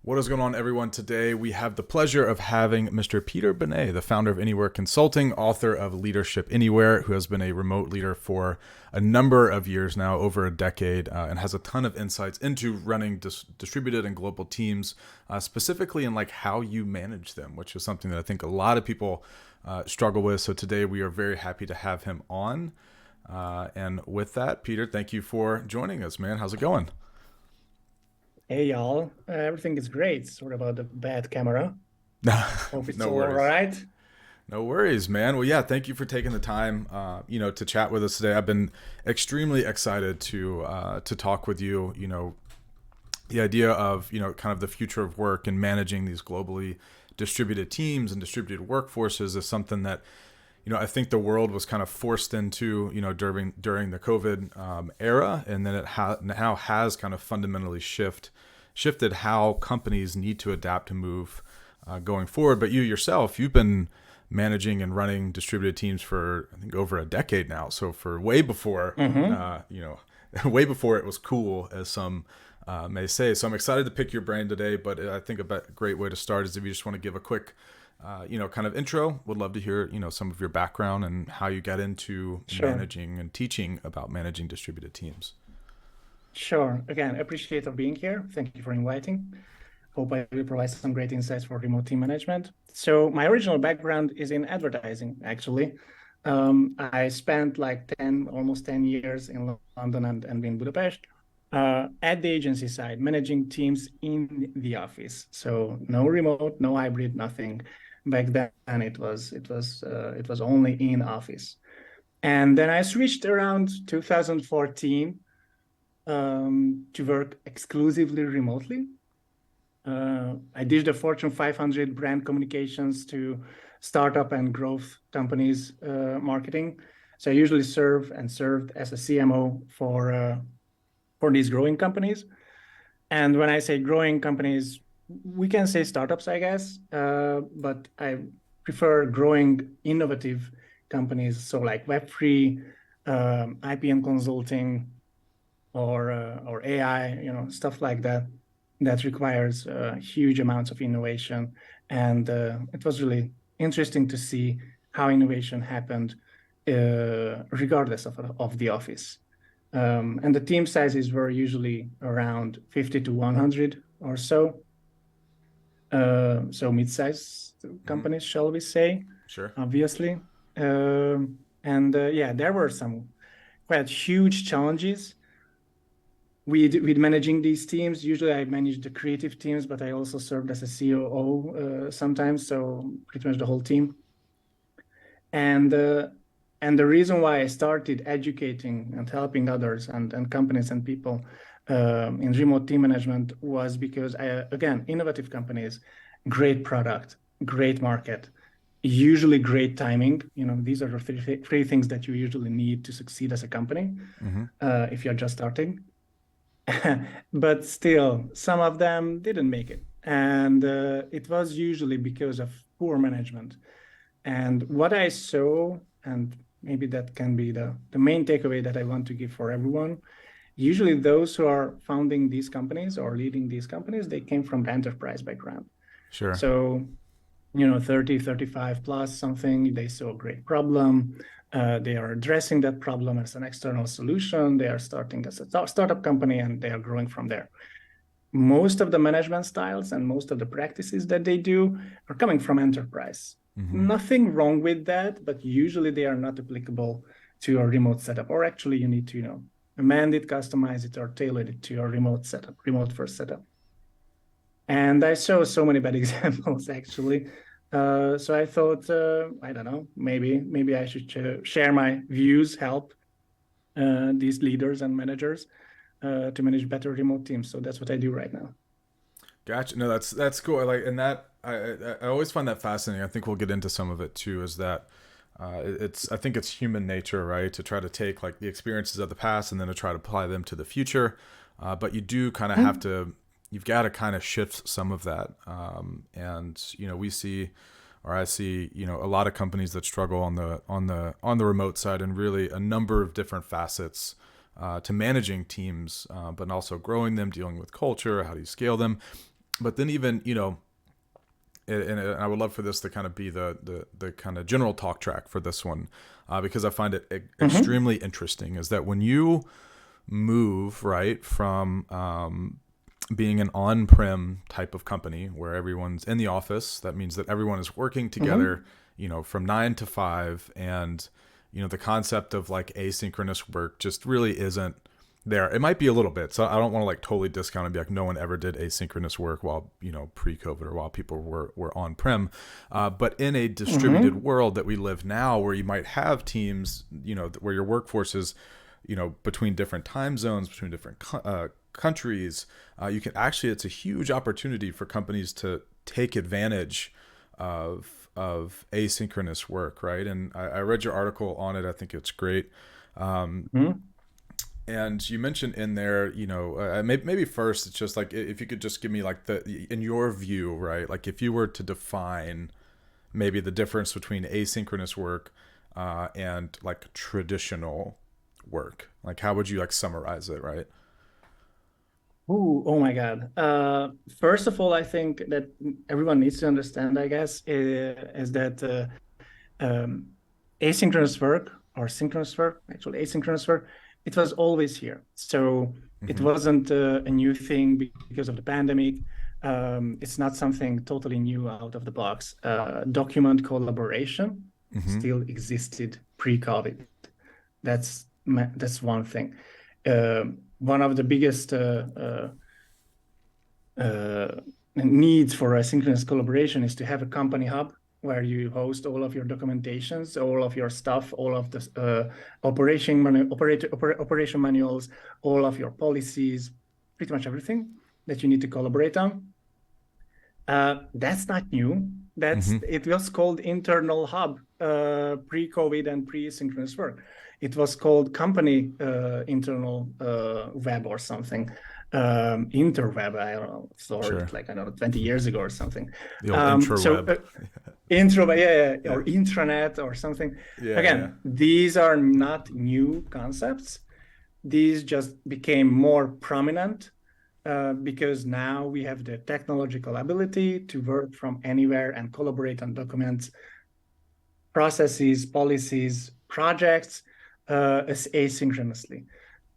What is going on, everyone? Today we have the pleasure of having Mr. Peter Benei, the founder of Anywhere Consulting, author of Leadership Anywhere, who has been a remote leader for a number of years now, over a decade, and has a ton of insights into running distributed and global teams, specifically in like how you manage them, which is something that I think a lot of people struggle with. So today we are very happy to have him on. And with that, Peter, thank you for joining us, man. How's it going? Hey y'all, everything is great. Sorry about the bad camera. Hope it's No all worries. right. No worries, man. Well, yeah, thank you for taking the time, to chat with us today. I've been extremely excited to talk with you. The idea of kind of the future of work and managing these globally distributed teams and distributed workforces is something that I think the world was kind of forced into during the COVID era, and then it now has kind of fundamentally shifted how companies need to adapt to move going forward. But you yourself, you've been managing and running distributed teams for I think over a decade now. So for way before, Mm-hmm. way before it was cool, as some may say. So I'm excited to pick your brain today. But I think a great way to start is if you just want to give a quick, kind of intro. Would love to hear, some of your background and how you got into Sure, managing and teaching about managing distributed teams. sure. Again, appreciate of being here. Thank you for inviting. Hope I will provide some great insights for remote team management. So my original background is in advertising, actually. I spent like 10, almost 10 years in London and in Budapest at the agency side, managing teams in the office. So no remote, no hybrid, nothing. Back then it was only in office. And then I switched around 2014 to work exclusively remotely. I did the Fortune 500 brand communications to startup and growth companies marketing. So I usually served as a CMO for these growing companies. And when I say growing companies, we can say startups, I guess, but I prefer growing innovative companies. So like Web3, IPM consulting, or AI, stuff like that, that requires huge amounts of innovation. And it was really interesting to see how innovation happened regardless of the office. And the team sizes were usually around 50 to 100 or so. So mid-sized Mm-hmm. companies, shall we say, Sure. obviously. And yeah, there were some quite huge challenges with managing these teams. Usually I manage the creative teams, but I also served as a COO sometimes, so pretty much the whole team. And and the reason why I started educating and helping others and companies and people in remote team management was because again, innovative companies, great product, great market, usually great timing. These are the three things that you usually need to succeed as a company Mm-hmm. if you're just starting. But still, some of them didn't make it. And it was usually because of poor management. And what I saw, and maybe that can be the main takeaway that I want to give for everyone, usually those who are founding these companies or leading these companies, they came from the enterprise background. Sure. So 30, 35 plus something, they saw a great problem. They are addressing that problem as an external solution. They are starting as a startup company and they are growing from there. Most of the management styles and most of the practices that they do are coming from enterprise. Mm-hmm. Nothing wrong with that, but usually they are not applicable to a remote setup. Or actually, you need to, amend it, customize it, or tailor it to your remote setup, remote first setup. And I saw so many bad examples actually. So I thought, I don't know, maybe I should share my views, help these leaders and managers to manage better remote teams. So that's what I do right now. Gotcha. No, that's cool. I like, and that I always find that fascinating. I think we'll get into some of it too. Is that I think it's human nature, right, to try to take like the experiences of the past and then to try to apply them to the future. But you do kind of have Mhm. to, you've got to kind of shift some of that. And we see, or I see, a lot of companies that struggle on the remote side, and really a number of different facets to managing teams, but also growing them, dealing with culture, how do you scale them. but then even, and I would love for this to kind of be the kind of general talk track for this one, because I find it Mm-hmm. extremely interesting. Is that when you move right from being an on-prem type of company where everyone's in the office, that means that everyone is working Mm-hmm. together, from 9 to 5, and the concept of like asynchronous work just really isn't there. It might be a little bit, so I don't want to like totally discount and be like no one ever did asynchronous work while pre-COVID or while people were on-prem, but in a distributed Mm-hmm. world that we live now, where you might have teams, where your workforce is between different time zones, between different countries, you can actually, it's a huge opportunity for companies to take advantage of asynchronous work, right? And I read your article on it. I think it's great. Mm-hmm. And you mentioned in there, maybe first, it's just like if you could just give me like in your view, right? Like if you were to define maybe the difference between asynchronous work and like traditional work, like how would you like summarize it, right? Ooh, oh my God. First of all, I think that everyone needs to understand, I guess, is that um, asynchronous work or synchronous work, actually asynchronous work, it was always here. So it Mm-hmm. wasn't a new thing because of the pandemic. It's not something totally new out of the box. Document collaboration Mm-hmm. still existed pre-COVID. That's one thing. One of the biggest uh, needs for asynchronous collaboration is to have a company hub where you host all of your documentations, all of your stuff, all of the operation manuals, all of your policies, pretty much everything that you need to collaborate on. That's not new. Mm-hmm. It was called internal hub pre-COVID and pre-synchronous work. It was called company internal web or something, interweb. I don't know, Sure. started like I don't know 20 years ago or something. The old So intraweb. intro, yeah, Yeah. or intranet or something. Yeah. Yeah. Again, these are not new concepts. These just became more prominent because now we have the technological ability to work from anywhere and collaborate on documents, processes, policies, projects asynchronously.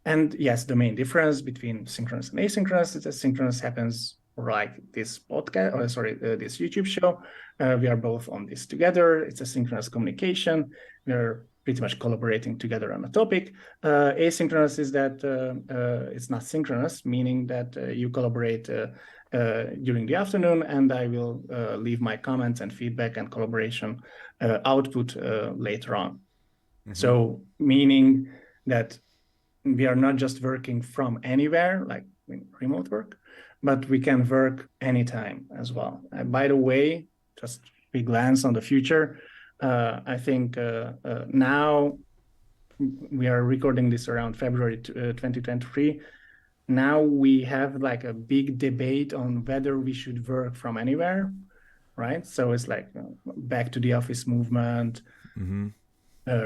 And yes, the main difference between synchronous and asynchronous is that synchronous happens like this podcast, or sorry, this YouTube show. We are both on this together. It's a synchronous communication. We're pretty much collaborating together on a topic. Asynchronous is that it's not synchronous, meaning that you collaborate during the afternoon, and I will leave my comments and feedback and collaboration output later on. Mm-hmm. So, meaning that we are not just working from anywhere, like remote work, but we can work anytime as well. By the way, just a glance on the future, I think now we are recording this around February 2023. Now we have like a big debate on whether we should work from anywhere, right? So it's like back to the office movement, Mm-hmm.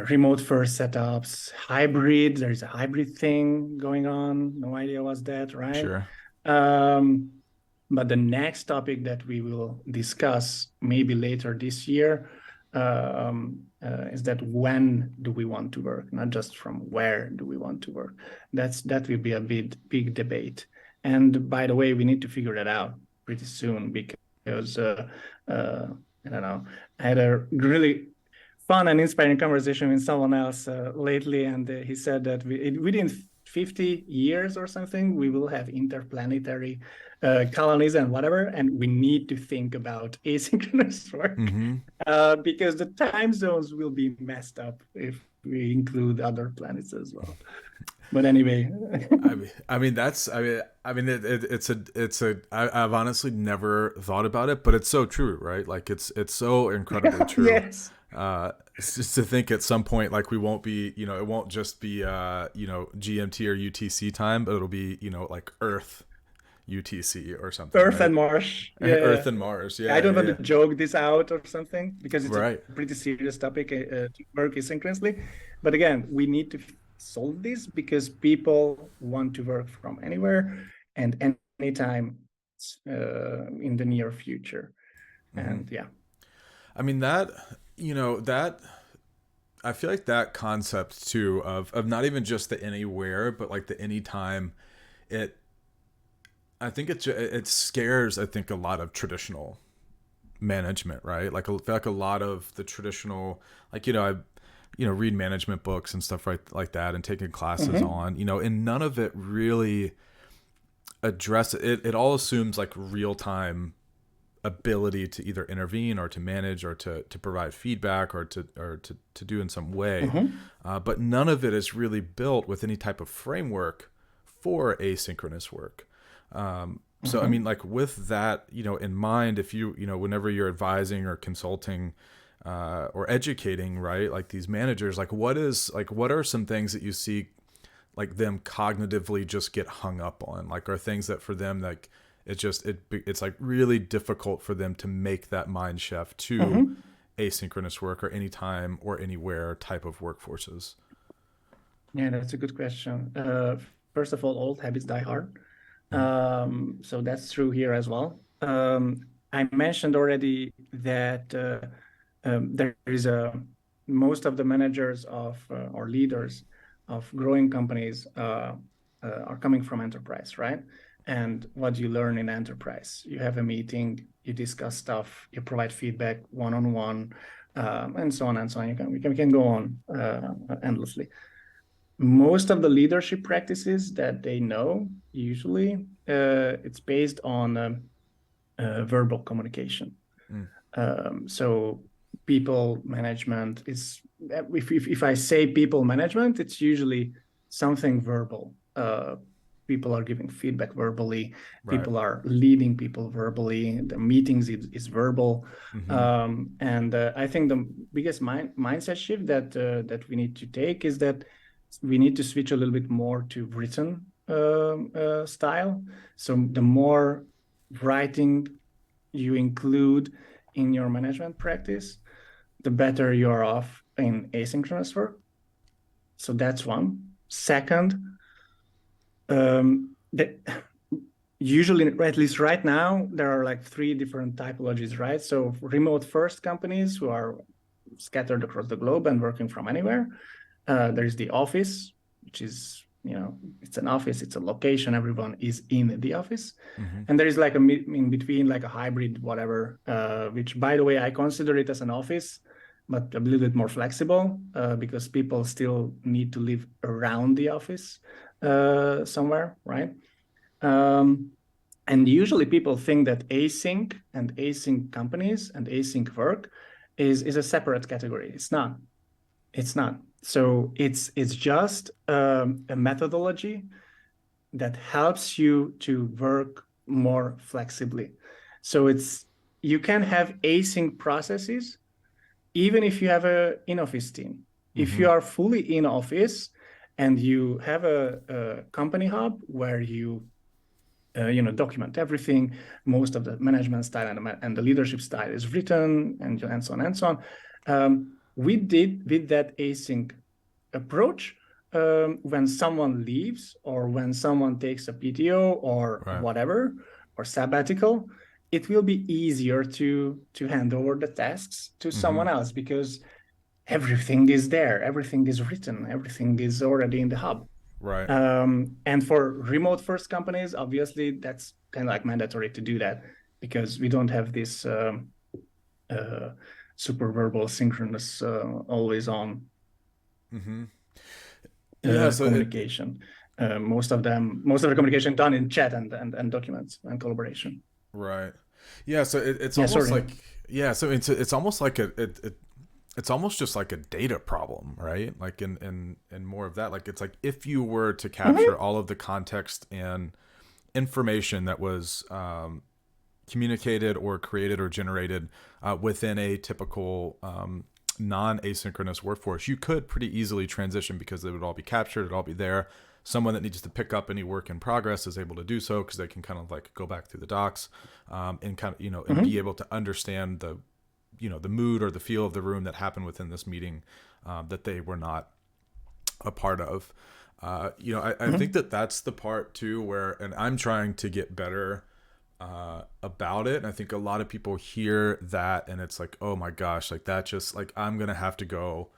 remote first setups, hybrid. There's a hybrid thing going on. No idea what's that, right? Sure. Um, but the next topic that we will discuss maybe later this year is that when do we want to work, not just from where do we want to work. That will be a big debate. And by the way, we need to figure that out pretty soon because I don't know. I had a really fun and inspiring conversation with someone else lately, and he said that within 50 years or something, we will have interplanetary colonies and whatever, and we need to think about asynchronous work Mm-hmm. because the time zones will be messed up if we include other planets as well. But anyway, I've honestly never thought about it, but it's so true, right? Like it's so incredibly true. yes, It's just to think at some point, like we won't be, it won't just be, GMT or UTC time, but it'll be, like Earth UTC or something, Earth right? and Mars. Earth Yeah, and Mars. I Yeah, don't yeah, want to yeah. joke this out or something because it's a Right. pretty serious topic to work asynchronously. But again, we need to solve this because people want to work from anywhere and anytime in the near future. Mm-hmm. And yeah. I mean that, that I feel like that concept too of not even just the anywhere, but like the anytime. It I think it scares I think a lot of traditional management, right? Like I feel like a lot of the traditional, like I read management books and stuff like that, and taking classes Mm-hmm. on, and none of it really address it. It all assumes like real time ability to either intervene or to manage or to provide feedback or to do in some way, Mm-hmm. but none of it is really built with any type of framework for asynchronous work. So I mean, Mm-hmm. like with that, in mind, if whenever you're advising or consulting or educating, right, like these managers, like what are some things that you see like them cognitively just get hung up on, like are things that for them like it's like really difficult for them to make that mind shift to Mm-hmm. asynchronous work or anytime or anywhere type of workforces. Yeah, that's a good question. First of all, old habits die hard. Mm-hmm. So that's true here as well. I mentioned already that there is a most of the managers of or leaders of growing companies are coming from enterprise, right? And what you learn in enterprise, you have a meeting, you discuss stuff, you provide feedback one on one, and so on and so on. We can go on endlessly. Most of the leadership practices that they know usually it's based on verbal communication. Mm. So people management is, if I say people management, it's usually something verbal. People are giving feedback verbally, Right. people are leading people verbally, the meetings is verbal. Mm-hmm. And I think the biggest mindset shift that we need to take is that we need to switch a little bit more to written style. So the more writing you include in your management practice, the better you're off in asynchronous work. So that's one. Second, that usually, at least right now, there are like three different typologies, right? So remote first companies who are scattered across the globe and working from anywhere. There's the office, which is, it's an office, it's a location, everyone is in the office. Mm-hmm. And there is like in between, like a hybrid, whatever, which, by the way, I consider it as an office, but a little bit more flexible because people still need to live around the office somewhere, right? Um, and usually people think that async and async companies and async work is a separate category. It's not. It's not. So it's just a methodology that helps you to work more flexibly. So you can have async processes even if you have a in-office team. If Mm-hmm. you are fully in office and you have a company hub where you document everything, most of the management style and the leadership style is written, and so on and so on. We did with that async approach, when someone leaves or when someone takes a PTO or Right. whatever, or sabbatical, it will be easier to hand over the tasks to Mm-hmm. someone else because everything is there, everything is written, everything is already in the hub. Right. And for remote first companies, obviously that's kind of like mandatory to do that because we don't have this uh, super verbal synchronous always on Mm-hmm. Yeah. So communication. Most of the communication done in chat and documents and collaboration. right. Yeah. So it's Yeah, almost sorry. like, yeah. So it's almost like it's almost just like a data problem, right? Like in more of that, like it's like if you were to capture Mm-hmm. all of the context and information that was communicated or created or generated within a typical non-asynchronous workforce, you could pretty easily transition because it would all be captured, it'd all be there. Someone that needs to pick up any work in progress is able to do so because they can kind of like go back through the docs and kind of and be Mm-hmm. able to understand the mood or the feel of the room that happened within this meeting that they were not a part of. I think Mm-hmm. that that's the part too where, and I'm trying to get better about it. And I think a lot of people hear that and it's like, oh my gosh, like that just like I'm gonna have to go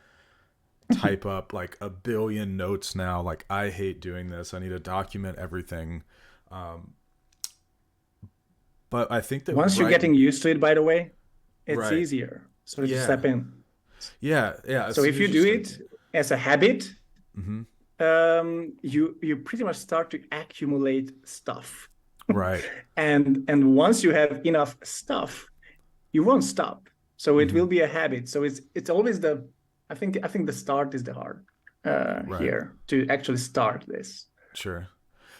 type up like a billion notes now. Like I hate doing this. I need to document everything. Um, but I think that Once you're right, getting used to it, by the way, it's right, easier. So to yeah, step in. yeah. As So soon if you as you do start, it as a habit, mm-hmm. you pretty much start to accumulate stuff. Right, And once you have enough stuff, you won't stop. So it mm-hmm. will be a habit. So it's always the I think the start is the hard Right, here to actually start this. sure.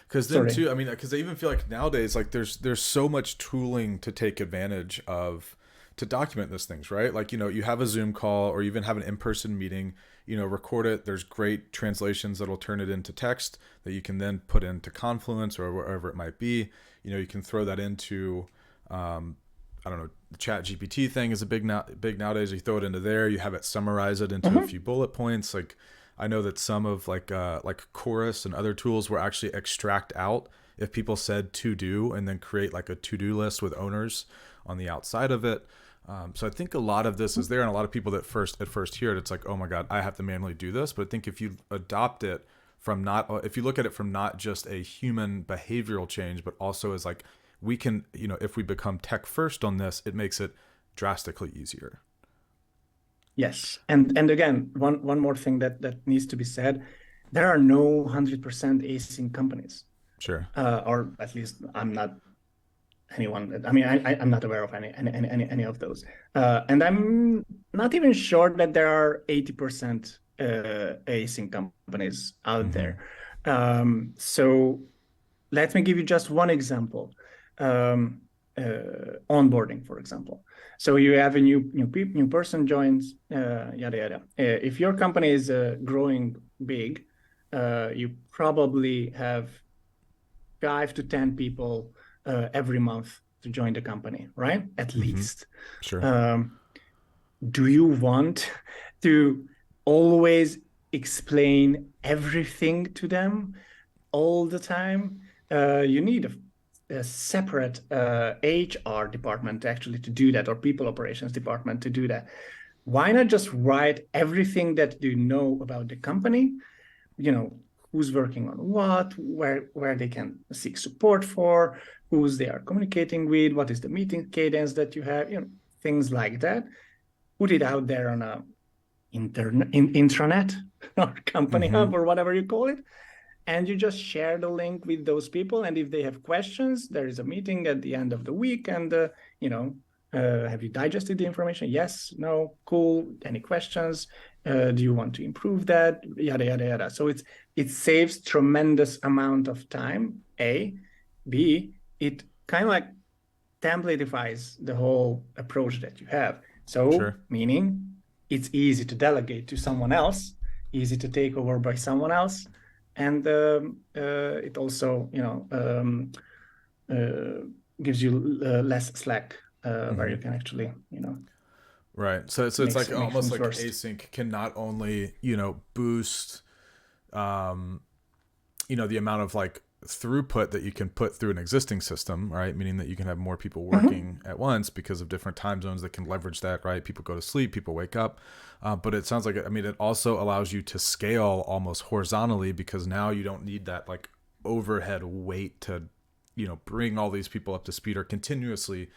Because then Sorry. too, I mean, because I even feel like nowadays, like there's so much tooling to take advantage of to document these things, right? Like you have a Zoom call or even have an in-person meeting, record it. There's great translations that'll turn it into text that you can then put into Confluence or wherever it might be. You can throw that into, I don't know, the Chat GPT thing is a big nowadays. You throw it into there, you have it summarize it into a Mhm. few bullet points. Like I know that some of like Chorus and other tools will actually extract out if people said to do and then create like a to do list with owners on the outside of it. So I think a lot of this is there, and a lot of people that at first hear it, it's like, oh my god, I have to manually do this. But I think if you adopt it from not, if you look at it from not just a human behavioral change, but also as like we can, if we become tech first on this, it makes it drastically easier. Yes. And again, one more thing that needs to be said, there are no 100% async companies. Sure. Or at least I'm not anyone. I mean, I'm not aware of any of those. And I'm not even sure that there are 80% async companies out Mm-hmm. there. So let me give you just one example. Onboarding, for example. So you have a new person joins, yada yada. If your company is growing big, you probably have 5 to 10 people every month to join the company, right? At Mm-hmm. least. Sure. Um, do you want to always explain everything to them all the time? You need a separate HR department actually to do that, or people operations department to do that. Why not just write everything that you know about the company, who's working on what, where they can seek support for, who's they are communicating with, what is the meeting cadence that you have, things like that. Put it out there on a intranet or company Mm-hmm. hub or whatever you call it, and you just share the link with those people. And if they have questions, there is a meeting at the end of the week, and have you digested the information? Yes, no, cool. Any questions? Do you want to improve that? Yada yada yada. So it saves tremendous amount of time. A, B, it kind of like templatifies the whole approach that you have. So Sure. meaning it's easy to delegate to someone else, easy to take over by someone else, and it also uh, gives you less slack where Mm-hmm. you can actually Right. So it's make like make almost things like worse. async can not only, boost um the amount of like throughput that you can put through an existing system, right? Meaning that you can have more people Mm-hmm. working at once because of different time zones that can leverage that, right? People go to sleep, people wake up. But it sounds like, I mean, it also allows you to scale almost horizontally because now you don't need that like overhead weight to, bring all these people up to speed or continuously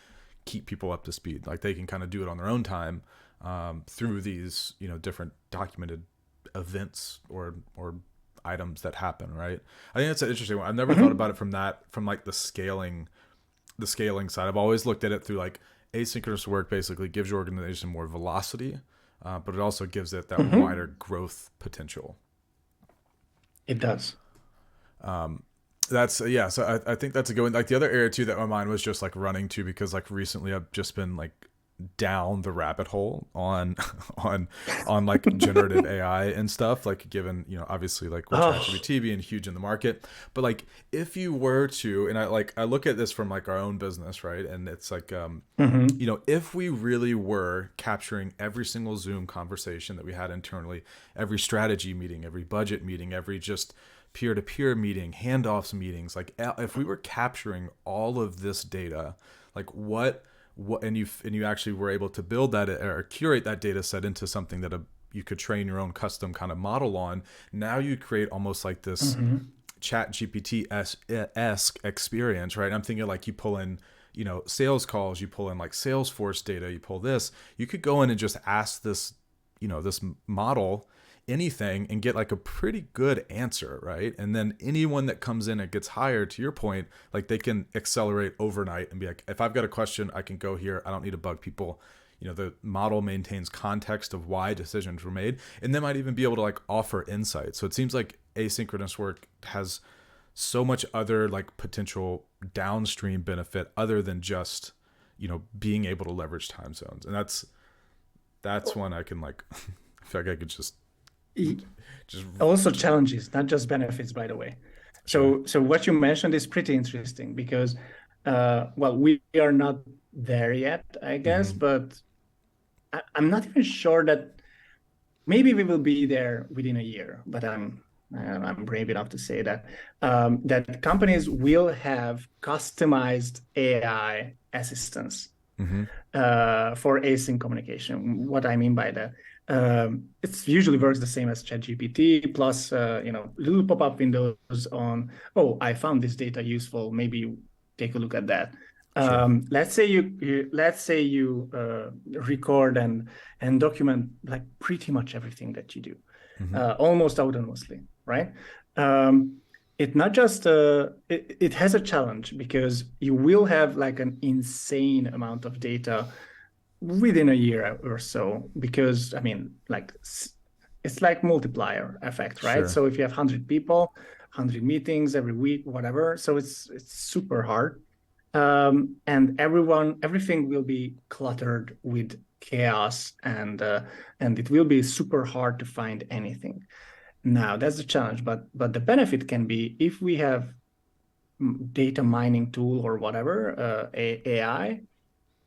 keep people up to speed. Like they can kind of do it on their own time through these, different documented events or items that happen, right? I think that's an interesting one. I've never thought Mm-hmm. about it from like the scaling side. I've always looked at it through like asynchronous work basically gives your organization more velocity, but it also gives it that Mm-hmm. wider growth potential. It does. That's yeah. So I think that's a good one. Like the other area too that my mind was just like running to because like recently I've just been like down the rabbit hole on on like generative AI and stuff like given obviously like with Oh. ChatGPT being huge in the market, but like if you were to, and I look at this from like our own business, right? And it's like Mm-hmm. if we really were capturing every single Zoom conversation that we had internally, every strategy meeting, every budget meeting, every just peer-to-peer meeting, handoffs meetings. Like if we were capturing all of this data, like what and you actually were able to build that or curate that data set into something that you could train your own custom kind of model on. Now you create almost like this chat GPT-esque experience, right? I'm thinking like you pull in, sales calls, you pull in like Salesforce data, you pull this, you could go in and just ask this, this model anything and get like a pretty good answer, right? And then anyone that comes in and gets hired, to your point, like they can accelerate overnight and be like, if I've got a question, I can go here. I don't need to bug people. The model maintains context of why decisions were made, and they might even be able to like offer insight. So it seems like asynchronous work has so much other like potential downstream benefit other than just, being able to leverage time zones. And that's one I can like, I feel like I could just Also challenges, not just benefits, by the way. Sure. So what you mentioned is pretty interesting because, well, we are not there yet, I guess, but I'm not even sure that maybe we will be there within a year, but I'm brave enough to say that that companies will have customized AI assistants for async communication. What I mean by that, it's usually works the same as ChatGPT plus little pop-up windows on, oh, I found this data useful, maybe take a look at that. Sure. Let's say you record and document like pretty much everything that you do, almost autonomously, right? It not just it has a challenge because you will have like an insane amount of data within a year or so, because I mean, like it's like multiplier effect, right? Sure. So if you have 100 people, 100 meetings every week, whatever, so it's super hard. And everything will be cluttered with chaos, and it will be super hard to find anything. Now that's the challenge, but the benefit can be if we have data mining tool or whatever, AI,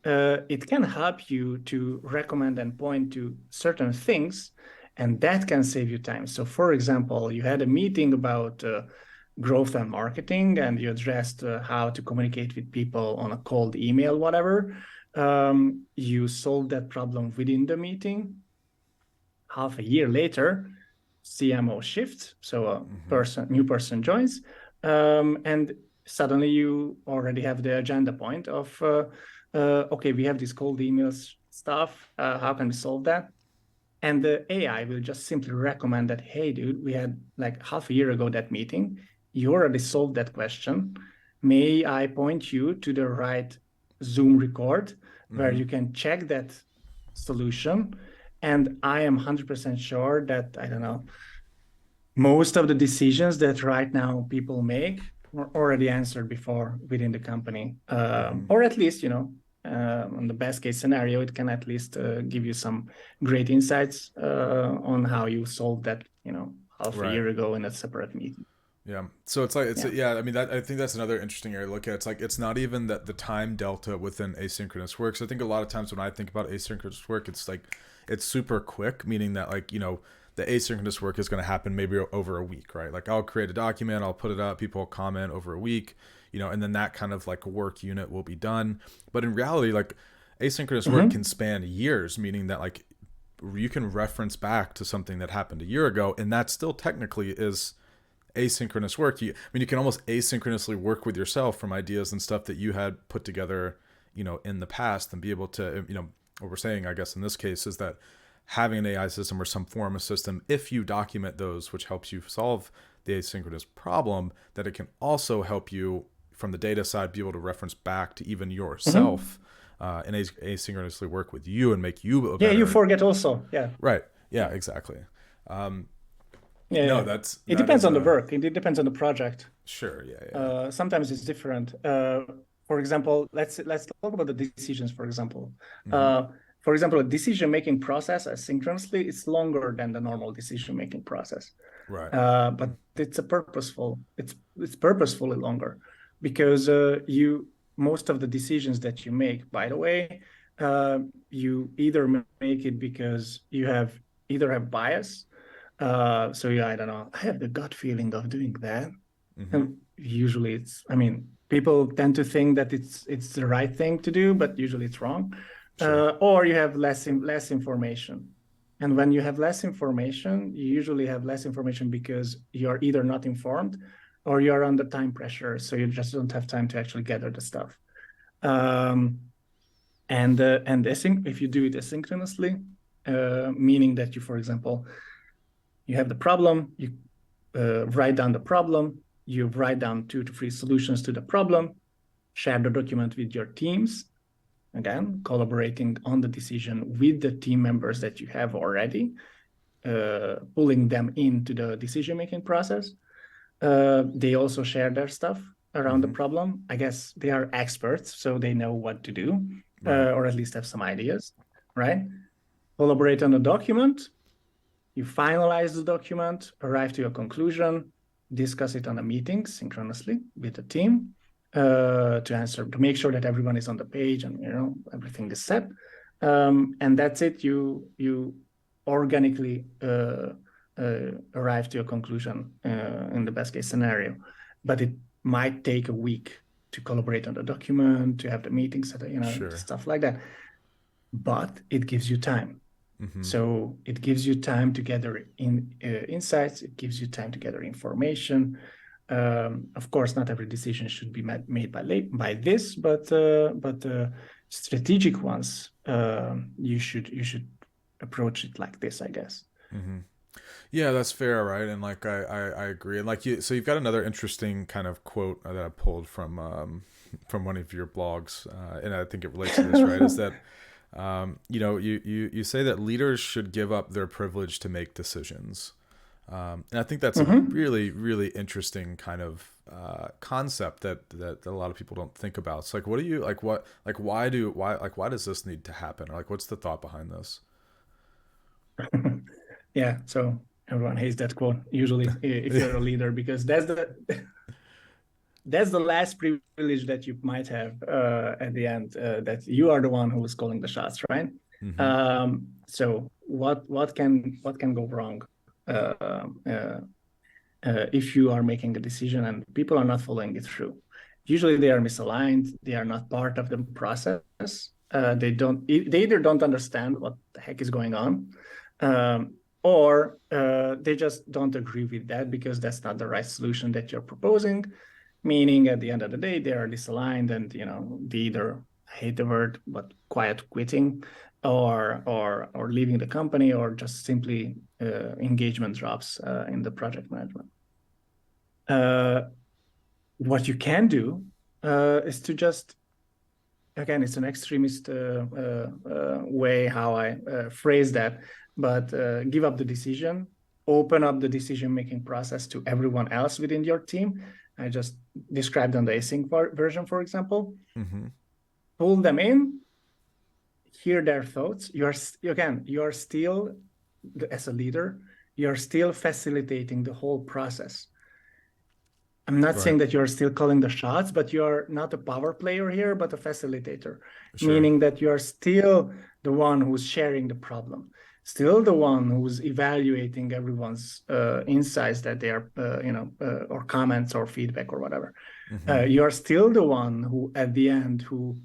it can help you to recommend and point to certain things, and that can save you time. So, for example, you had a meeting about growth and marketing, and you addressed how to communicate with people on a cold email, whatever. You solved that problem within the meeting. Half a year later, CMO shifts, so a new person joins, and suddenly you already have the agenda point of, okay, we have this cold emails stuff. How can we solve that? And the AI will just simply recommend that, hey, dude, we had like half a year ago that meeting. You already solved that question. May I point you to the right Zoom record where you can check that solution? And I am 100% sure that, I don't know, most of the decisions that right now people make were already answered before within the company. Or at least, on the best case scenario, it can at least give you some great insights on how you solved that, half a Right. year ago in a separate meeting. Yeah. So it's like Yeah. yeah. I mean, I think that's another interesting area to look at. It's like it's not even that the time delta within asynchronous work. So I think a lot of times when I think about asynchronous work, it's like it's super quick, meaning that like the asynchronous work is going to happen maybe over a week, right? Like I'll create a document, I'll put it up, people will comment over a week, and then that kind of like work unit will be done. But in reality, like asynchronous work can span years, meaning that like you can reference back to something that happened a year ago, and that still technically is asynchronous work. You can almost asynchronously work with yourself from ideas and stuff that you had put together, in the past, and be able to, what we're saying, I guess, in this case is that having an AI system or some form of system, if you document those, which helps you solve the asynchronous problem, that it can also help you from the data side be able to reference back to even yourself and asynchronously work with you and make you a Yeah, better. you forget also. Yeah. Right. Yeah, exactly. Yeah, No, yeah. It that depends is on the a work. It depends on the project. sure. Yeah, yeah. Sometimes it's different. For example, let's talk about the decisions. For example, Mm-hmm. a decision-making process asynchronously is longer than the normal decision-making process. Right. But it's purposefully longer because most of the decisions that you make, by the way, you either make it because you either have bias, So yeah, I don't know. I have the gut feeling of doing that. Mm-hmm. And usually I mean, people tend to think that it's the right thing to do, but usually it's wrong. Sure. Or you have less information. And when you have less information, you usually have less information because you're either not informed or you're under time pressure. So you just don't have time to actually gather the stuff. Um, and if you do it asynchronously, meaning that you, for example, you have the problem, you write down the problem, you write down 2 to 3 solutions to the problem, share the document with your teams, again, collaborating on the decision with the team members that you have already, pulling them into the decision-making process. They also share their stuff around the Mm-hmm. problem. I guess they are experts, so they know what to do, Right. or at least have some ideas, right? Collaborate on the document, you finalize the document, arrive to a conclusion, discuss it on a meeting synchronously with the team to make sure that everyone is on the page and everything is set. And that's it. You organically arrive to a conclusion in the best case scenario, but it might take a week to collaborate on the document, to have the meetings, Sure. stuff like that. But it gives you time. Mm-hmm. So it gives you time to gather insights. It gives you time to gather information. Of course, not every decision should be made by this, but strategic ones, you should approach it like this, I guess. Mm-hmm. Yeah, that's fair, right? And like I agree. And like so you've got another interesting kind of quote that I pulled from one of your blogs, and I think it relates to this, right? Is that you say that leaders should give up their privilege to make decisions. And I think that's a Mhm. really, really interesting kind of concept that a lot of people don't think about. It's like, what do you like? What like why does this need to happen? Or like, what's the thought behind this? Yeah, so everyone hates that quote usually if Yeah. you're a leader, because that's the last privilege that you might have at the end, that you are the one who is calling the shots, right? Mm-hmm. So what can go wrong uh, uh, if you are making a decision and people are not following it through? Usually they are misaligned, they are not part of the process. They either don't understand what the heck is going on, or they just don't agree with that because that's not the right solution that you're proposing. Meaning, at the end of the day, they are misaligned, and they either, I hate the word, but quiet quitting, or leaving the company, or just simply engagement drops in the project management. Uh, what you can do is to just, again, it's an extremist way how I phrase that, but give up the decision, open up the decision-making process to everyone else within your team. I just described on the async version, for example. Mm-hmm. Pull them in, hear their thoughts. You're still, as a leader, you're still facilitating the whole process. I'm not Right. saying that you're still calling the shots, but you're not a power player here, but a facilitator, Sure. meaning that you're still the one who's sharing the problem, still the one who's evaluating everyone's insights that they are, or comments or feedback or whatever. Mm-hmm. You're still the one who, at the end, who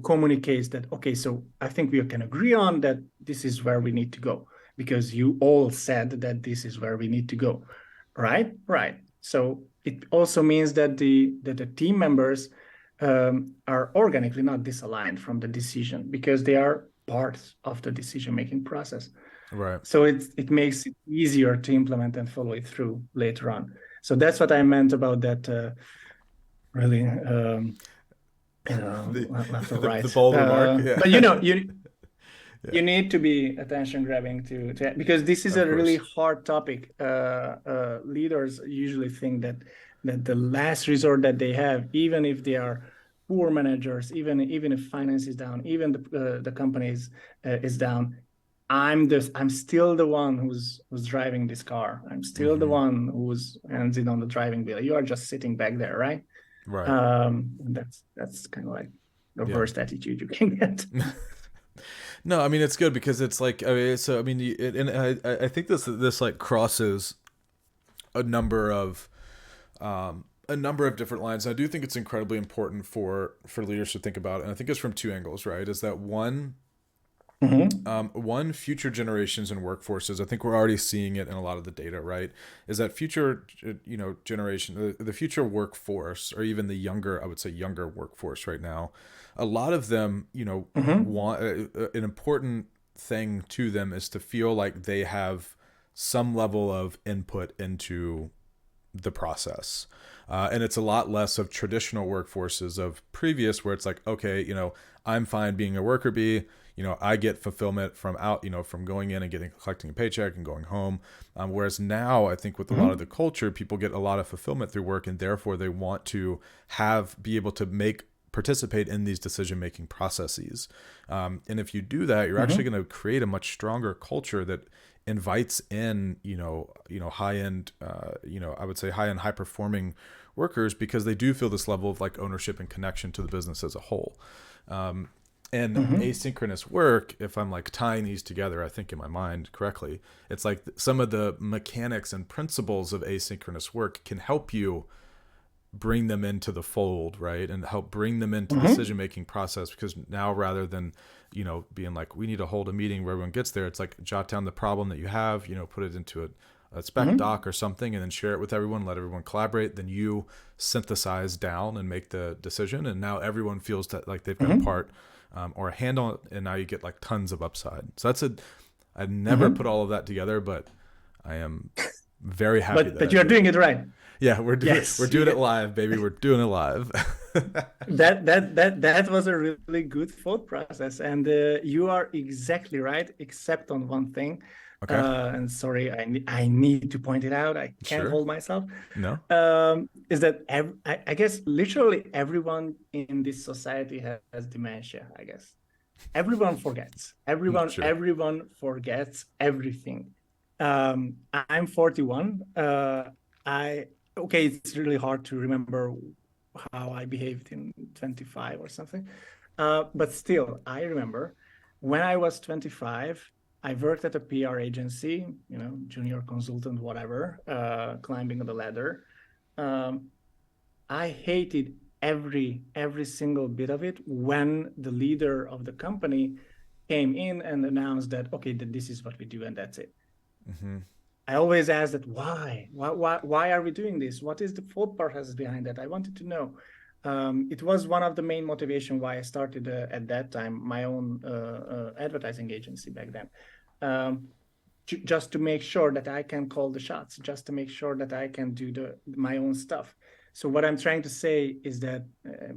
communicates that, okay, so I think we can agree on that this is where we need to go because you all said that this is where we need to go, right? Right. So it also means that the team members are organically not disaligned from the decision because they are part of the decision-making process. Right. So it makes it easier to implement and follow it through later on. So that's what I meant about that. Really, the, left or the right. bold remark. Yeah. But you Yeah. you need to be attention grabbing to because this is Of a really course. hard topic. Leaders usually think that the last resort that they have, even if they are poor managers, even if finance is down, even the company is down, I'm still the one who's driving this car. I'm still the Mm-hmm. one who's hands in on the driving wheel. You are just sitting back there, right? Right. That's kind of like the Yeah. worst attitude you can get. No, I mean it's good because it's like I mean, so I mean, and I think this like crosses a number of a number of different lines. I do think it's incredibly important for leaders to think about, and I think it's from two angles, right? Is that Mm-hmm. one, future generations and workforces. I think we're already seeing it in a lot of the data, right? Is that future, generation, the future workforce, or even the younger, I would say younger workforce right now, a lot of them, Mm-hmm. want an important thing to them is to feel like they have some level of input into the process. And it's a lot less of traditional workforces of previous where it's like, okay, I'm fine being a worker bee. I get fulfillment from from going in and collecting a paycheck and going home. Whereas now I think with a lot of the Mm-hmm. culture, people get a lot of fulfillment through work, and therefore they want to be able to participate in these decision making processes. And if you do that, you're actually Mm-hmm. going to create a much stronger culture that invites in, high end, I would say high end, high performing workers, because they do feel this level of like ownership and connection to the business as a whole. Um, and Mm-hmm. asynchronous work, if I'm like tying these together, I think in my mind correctly, it's like some of the mechanics and principles of asynchronous work can help you bring them into the fold, right? And help bring them into the Mm-hmm. decision making process, because now rather than, being like, we need to hold a meeting where everyone gets there, it's like jot down the problem that you have, put it into a spec Mm-hmm. doc or something, and then share it with everyone, let everyone collaborate. Then you synthesize down and make the decision. And now everyone feels that like they've got a Mm-hmm. part, or a hand on it. And now you get like tons of upside. So I never put Mm-hmm. all of that together, but I am very happy that But I you're do. doing it right. Yeah, we're Yes, doing it live, baby. We're doing it live. that was a really good thought process, and you are exactly right, except on one thing. Okay. And sorry, I need to point it out. I can't Sure. hold myself. No. Is that I guess literally everyone in this society has dementia. I guess everyone forgets. Sure. Everyone forgets everything. I'm 41. I okay, it's really hard to remember how I behaved in 25 or something. But still, I remember when I was 25, I worked at a PR agency, junior consultant, whatever, climbing the ladder. Um, I hated every single bit of it when the leader of the company came in and announced that okay, that this is what we do and that's it. Hmm. I always ask that why are we doing this? What is the thought process behind that? I wanted to know. It was one of the main motivation why I started at that time my own advertising agency back then. Um, just to make sure that I can call the shots, just to make sure that I can do my own stuff. So what I'm trying to say is that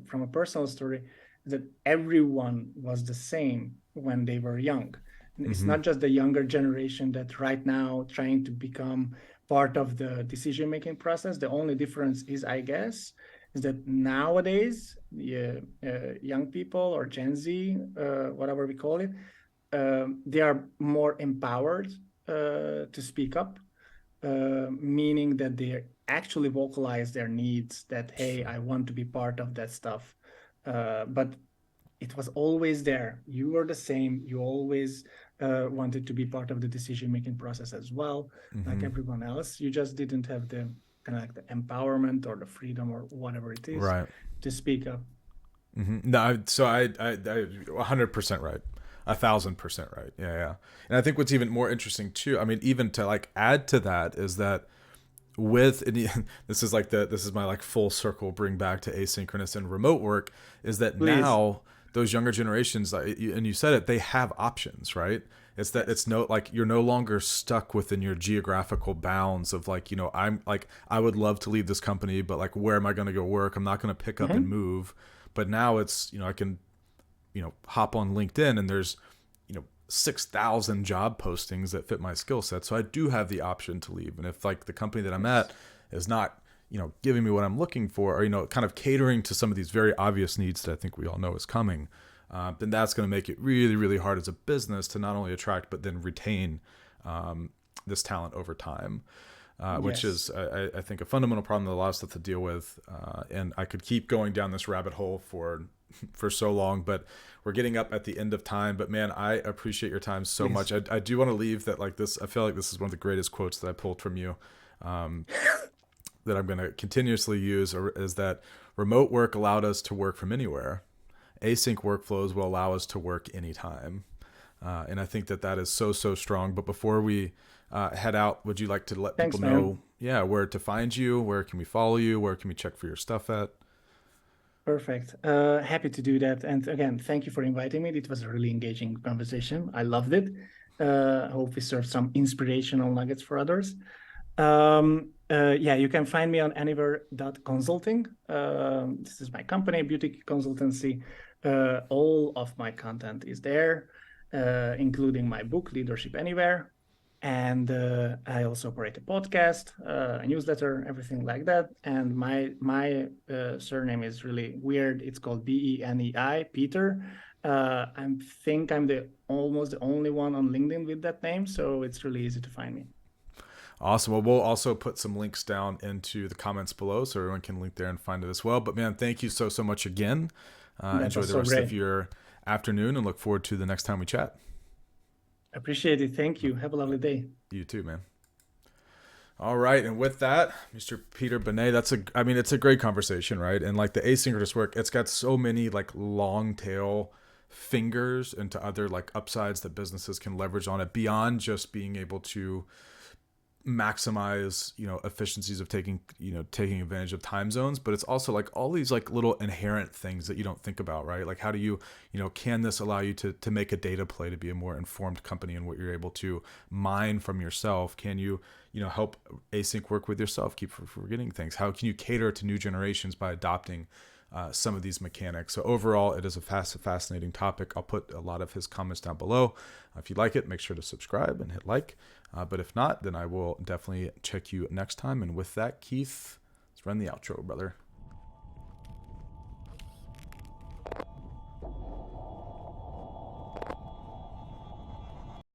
from a personal story, that everyone was the same when they were young. It's Hmm. not just the younger generation that right now trying to become part of the decision making process. The only difference is, I guess, is that nowadays, young people or Gen Z, whatever we call it, they are more empowered to speak up, meaning that they actually vocalize their needs that, hey, Sure. I want to be part of that stuff. But it was always there. You were the same. You always wanted to be part of the decision making process as well, like Hmm. everyone else. You just didn't have the kind of like the empowerment or the freedom or whatever it is Right. to speak up. No, so I 100% right. 1,000% right. Yeah, yeah. And I think what's even more interesting too, I mean, even to like add to that is that this is my like full circle bring back to asynchronous and remote work, is that Please. now those younger generations, and you said it, they have options, right? It's that Yes. it's no like you're no longer stuck within your geographical bounds of like, I'm like, I would love to leave this company, but like, where am I going to go work? I'm not going to pick up and Mm-hmm. move. But now it's, I can, hop on LinkedIn, and there's, 6,000 job postings that fit my skill set. So I do have the option to leave. And if like the company that I'm Yes. at is not, giving me what I'm looking for, or, kind of catering to some of these very obvious needs that I think we all know is coming, then that's going to make it really, really hard as a business to not only attract, but then retain this talent over time. Which Yes. is, I think, a fundamental problem that a lot of stuff to deal with. And I could keep going down this rabbit hole for for so long, but we're getting up at the end of time. But man, I appreciate your time so Please. much. I do want to leave that like this. I feel like this is one of the greatest quotes that I pulled from you. That I'm going to continuously use is that remote work allowed us to work from anywhere. Async workflows will allow us to work anytime. And I think that is so, so strong. But before we head out, would you like to let Thanks, people man. know, where to find you? Where can we follow you? Where can we check for your stuff at? Perfect. Happy to do that. And again, thank you for inviting me. It was a really engaging conversation. I loved it. I hope we served some inspirational nuggets for others. Yeah, you can find me on anywhere.consulting. This is my company, beauty consultancy. All of my content is there, including my book, Leadership Anywhere. And I also operate a podcast, a newsletter, everything like that. And my surname is really weird. It's called Benei, Peter. I think I'm almost the only one on LinkedIn with that name, so it's really easy to find me. Awesome. Well, we'll also put some links down into the comments below so everyone can link there and find it as well. But man, thank you so, so much again. That Enjoy was the so rest great. of your afternoon and look forward to the next time we chat. Appreciate it. Thank you. Have a lovely day. You too, man. All right, and with that, Mr. Peter Benei, I mean, it's a great conversation, right? And like the asynchronous work, it's got so many like long tail fingers into other like upsides that businesses can leverage on it beyond just being able to maximize efficiencies of taking advantage of time zones, but it's also like all these like little inherent things that you don't think about, right? Like how do you can this allow you to make a data play to be a more informed company and what you're able to mine from yourself? Can you help async work with yourself, keep forgetting things? How can you cater to new generations by adopting some of these mechanics? So overall, it is a fascinating topic. I'll put a lot of his comments down below. If you like it, make sure to subscribe and hit like. But if not, then I will definitely check you next time. And with that, Keith, let's run the outro, brother.